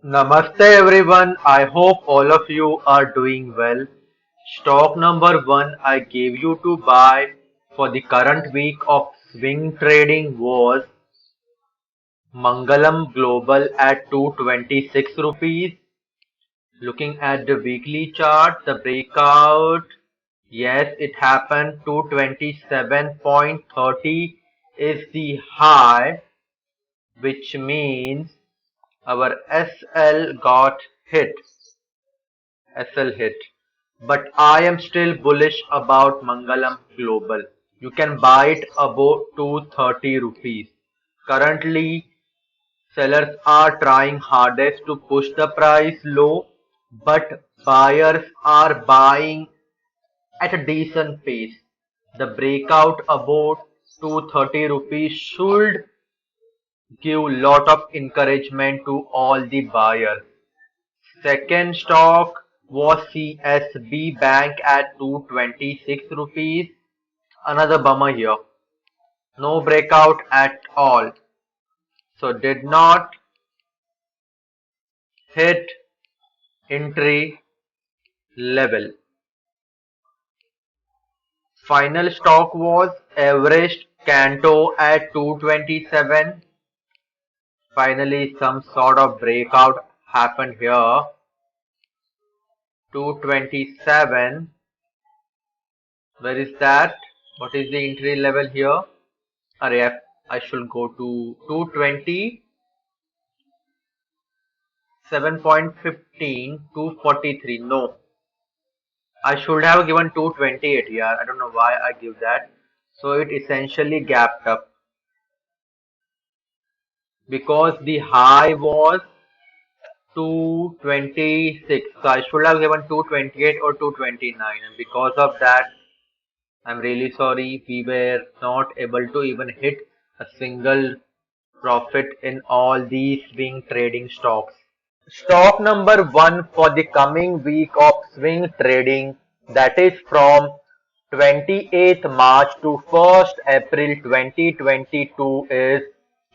Namaste everyone, I hope all of you are doing well. Stock number 1 I gave you to buy for the current week of swing trading was Mangalam Global at 226 rupees. Looking at the weekly chart, the breakout, yes, it happened. 227.30 is the high, which means our SL got hit. SL hit. But I am still bullish about Mangalam Global. You can buy it above 230 rupees. Currently, sellers are trying hardest to push the price low, but buyers are buying at a decent pace. The breakout above 230 rupees should give lot of encouragement to all the buyers. Second stock was CSB Bank at 226 rupees. Another bummer here. No breakout at all. So did not hit entry level. Final stock was Everest Canto at 227. Finally some sort of breakout happened here. 227. Where is that? What is the entry level here? I should go to 220, 7.15, 243. No, I should have given 228 here. I don't know why I give that. So it essentially gapped up because the high was 226. So I should have given 228 or 229, and because of that, I'm really sorry, we were not able to even hit a single profit in all these swing trading stocks. Stock number 1 for the coming week of swing trading, that is from 28th March to 1st April 2022, is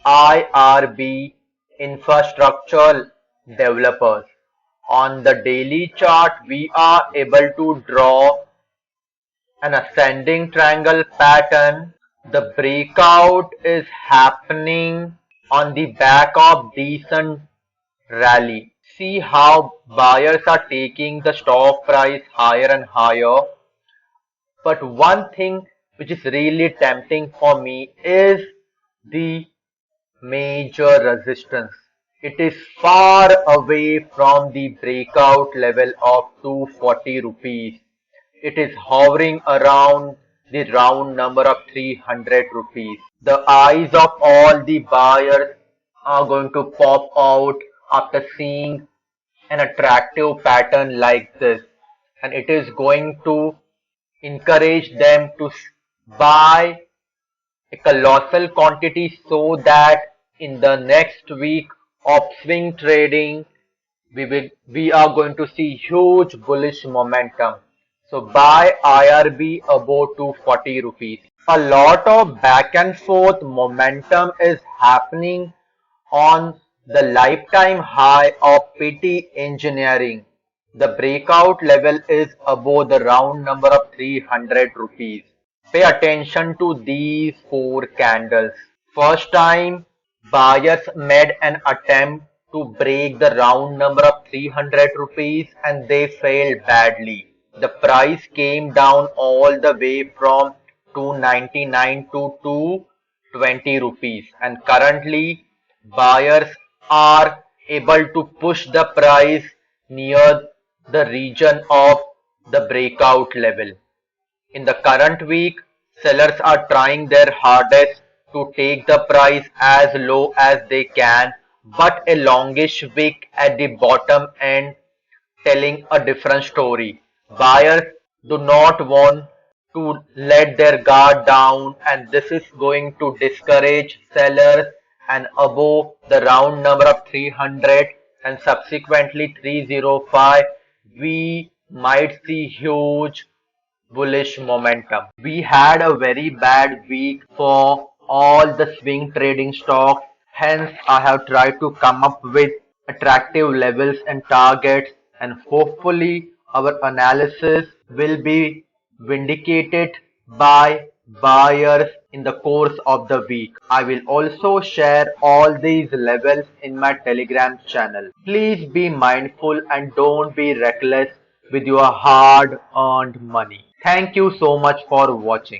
IRB Infrastructure Developers. On the daily chart, we are able to draw an ascending triangle pattern. The breakout is happening on the back of decent rally. See how buyers are taking the stock price higher and higher. But one thing which is really tempting for me is the major resistance. It is far away from the breakout level of 240 rupees. It is hovering around the round number of 300 rupees. The eyes of all the buyers are going to pop out after seeing an attractive pattern like this, and it is going to encourage them to buy a colossal quantity so that in the next week of swing trading we are going to see huge bullish momentum. So buy IRB above 240 rupees. A lot of back and forth momentum is happening on the lifetime high of PT Engineering. The breakout level is above the round number of 300 rupees. Pay attention to these 4 candles. First time buyers made an attempt to break the round number of 300 rupees and they failed badly. The price came down all the way from 299 to 220 rupees, and currently buyers are able to push the price near the region of the breakout level. In the current week, sellers are trying their hardest to take the price as low as they can, but a longish wick at the bottom end telling a different story. Buyers do not want to let their guard down, and this is going to discourage sellers, and above the round number of 300 and subsequently 305 we might see huge bullish momentum. We had a very bad week for all the swing trading stocks, hence I have tried to come up with attractive levels and targets, and hopefully our analysis will be vindicated by buyers in the course of the week. I will also share all these levels in my Telegram channel. Please be mindful and don't be reckless with your hard earned money. Thank you so much for watching.